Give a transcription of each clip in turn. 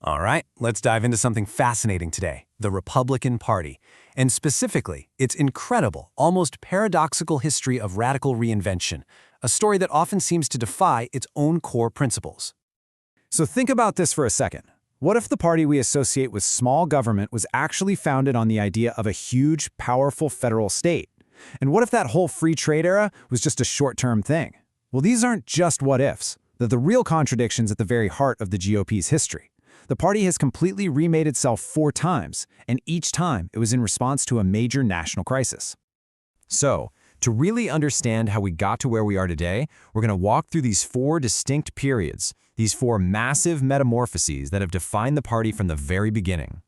All right, let's dive into something fascinating today, the Republican Party, and specifically, its incredible, almost paradoxical history of radical reinvention, a story that often seems to defy its own core principles. So think about this for a second. What if the party we associate with small government was actually founded on the idea of a huge, powerful federal state? And what if that whole free trade era was just a short-term thing? Well, these aren't just what-ifs. They're the real contradictions at the very heart of the GOP's history. The party has completely remade itself 4 times, and each time it was in response to a major national crisis. So, to really understand how we got to where we are today, we're going to walk through these 4 distinct periods, these 4 massive metamorphoses that have defined the party from the very beginning.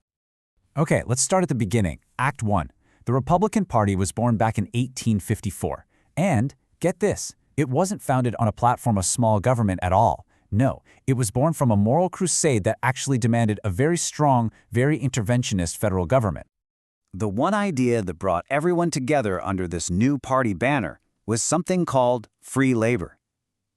Okay, let's start at the beginning. Act 1. The Republican Party was born back in 1854. And, get this, it wasn't founded on a platform of small government at all. No, it was born from a moral crusade that actually demanded a very strong, very interventionist federal government. The one idea that brought everyone together under this new party banner was something called free labor.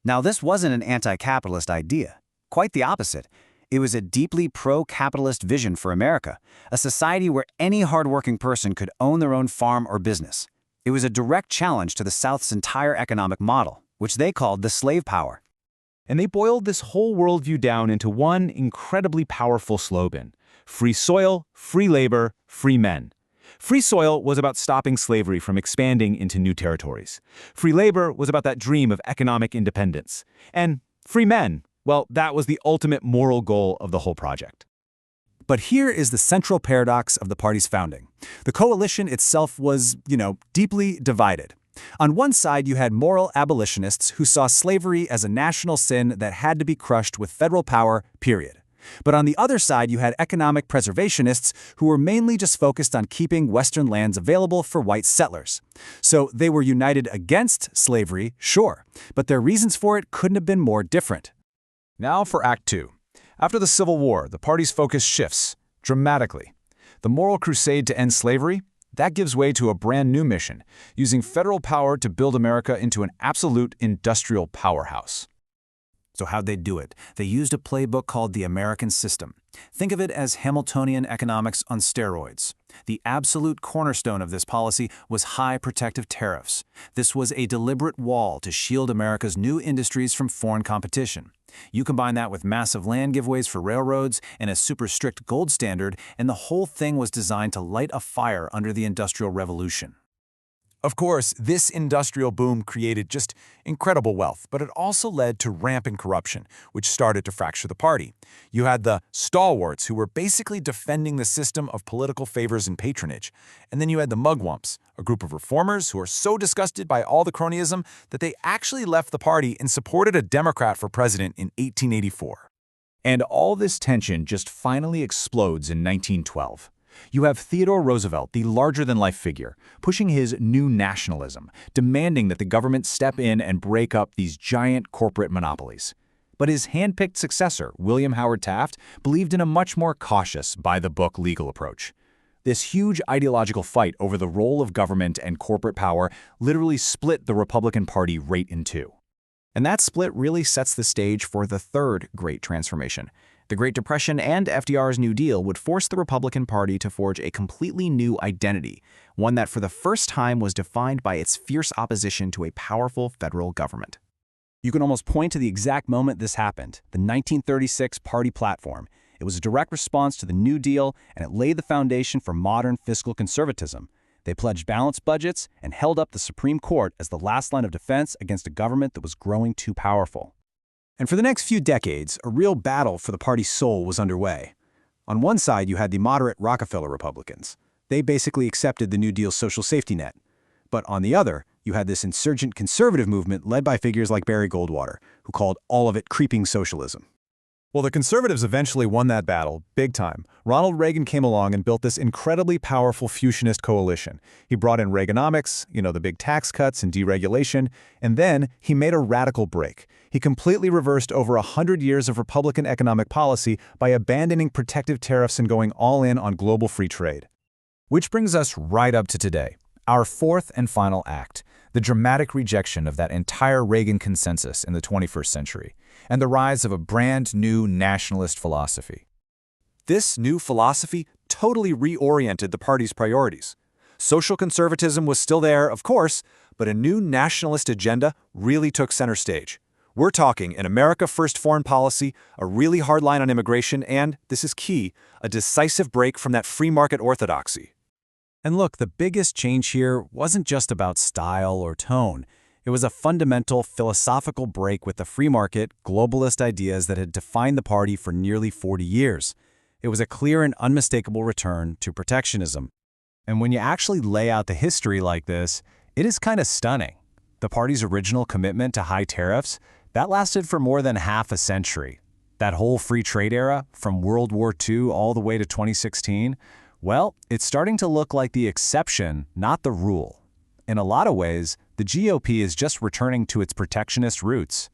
Now, this wasn't an anti-capitalist idea. Quite the opposite. It was a deeply pro-capitalist vision for America, a society where any hardworking person could own their own farm or business. It was a direct challenge to the South's entire economic model, which they called the slave power. And they boiled this whole worldview down into one incredibly powerful slogan: free soil, free labor, free men. Free soil was about stopping slavery from expanding into new territories. Free labor was about that dream of economic independence. And free men, well, that was the ultimate moral goal of the whole project. But here is the central paradox of the party's founding. The coalition itself was, deeply divided. On one side, you had moral abolitionists who saw slavery as a national sin that had to be crushed with federal power, period. But on the other side, you had economic preservationists who were mainly just focused on keeping Western lands available for white settlers. So they were united against slavery, sure, but their reasons for it couldn't have been more different. Now for Act 2. After the Civil War, the party's focus shifts dramatically. The moral crusade to end slavery, that gives way to a brand new mission, using federal power to build America into an absolute industrial powerhouse. So how'd they do it? They used a playbook called the American system. Think of it as Hamiltonian economics on steroids. The absolute cornerstone of this policy was high protective tariffs. This was a deliberate wall to shield America's new industries from foreign competition. You combine that with massive land giveaways for railroads and a super strict gold standard, and the whole thing was designed to light a fire under the Industrial Revolution. Of course, this industrial boom created just incredible wealth, but it also led to rampant corruption, which started to fracture the party. You had the stalwarts, who were basically defending the system of political favors and patronage. And then you had the mugwumps, a group of reformers who were so disgusted by all the cronyism that they actually left the party and supported a Democrat for president in 1884. And all this tension just finally explodes in 1912. You have Theodore Roosevelt, the larger-than-life figure, pushing his new nationalism, demanding that the government step in and break up these giant corporate monopolies. But his hand-picked successor, William Howard Taft, believed in a much more cautious, by-the-book legal approach. This huge ideological fight over the role of government and corporate power literally split the Republican Party right in two. And that split really sets the stage for the third Great Transformation. The Great Depression and FDR's New Deal would force the Republican Party to forge a completely new identity, one that for the first time was defined by its fierce opposition to a powerful federal government. You can almost point to the exact moment this happened, the 1936 party platform. It was a direct response to the New Deal, and it laid the foundation for modern fiscal conservatism. They pledged balanced budgets and held up the Supreme Court as the last line of defense against a government that was growing too powerful. And for the next few decades, a real battle for the party's soul was underway. On one side, you had the moderate Rockefeller Republicans. They basically accepted the New Deal's social safety net. But on the other, you had this insurgent conservative movement led by figures like Barry Goldwater, who called all of it creeping socialism. Well, the conservatives eventually won that battle, big time. Ronald Reagan came along and built this incredibly powerful fusionist coalition. He brought in Reaganomics, the big tax cuts and deregulation, and then he made a radical break. He completely reversed over 100 years of Republican economic policy by abandoning protective tariffs and going all in on global free trade. Which brings us right up to today, our fourth and final act, the dramatic rejection of that entire Reagan consensus in the 21st century, and the rise of a brand new nationalist philosophy. This new philosophy totally reoriented the party's priorities. Social conservatism was still there, of course, but a new nationalist agenda really took center stage. We're talking an America First foreign policy, a really hard line on immigration, and, this is key, a decisive break from that free market orthodoxy. And look, the biggest change here wasn't just about style or tone. It was a fundamental philosophical break with the free market, globalist ideas that had defined the party for nearly 40 years. It was a clear and unmistakable return to protectionism. And when you actually lay out the history like this, it is kind of stunning. The party's original commitment to high tariffs, that lasted for more than half a century. That whole free trade era, from World War II all the way to 2016, well, it's starting to look like the exception, not the rule. In a lot of ways, the GOP is just returning to its protectionist roots.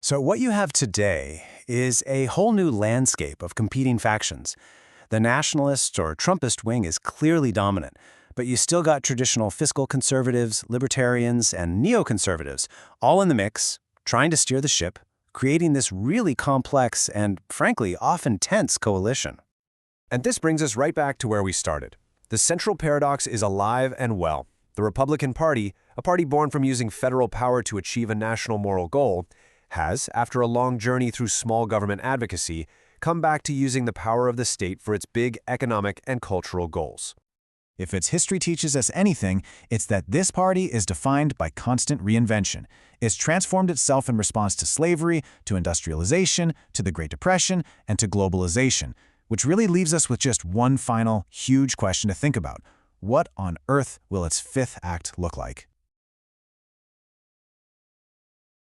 So what you have today is a whole new landscape of competing factions. The nationalist or Trumpist wing is clearly dominant, but you still got traditional fiscal conservatives, libertarians, and neoconservatives, all in the mix, trying to steer the ship, creating this really complex and, frankly, often tense coalition. And this brings us right back to where we started. The central paradox is alive and well. The Republican Party, a party born from using federal power to achieve a national moral goal, has, after a long journey through small government advocacy, come back to using the power of the state for its big economic and cultural goals. If its history teaches us anything, it's that this party is defined by constant reinvention. It's transformed itself in response to slavery, to industrialization, to the Great Depression, and to globalization, which really leaves us with just one final, huge question to think about. What on earth will its fifth act look like?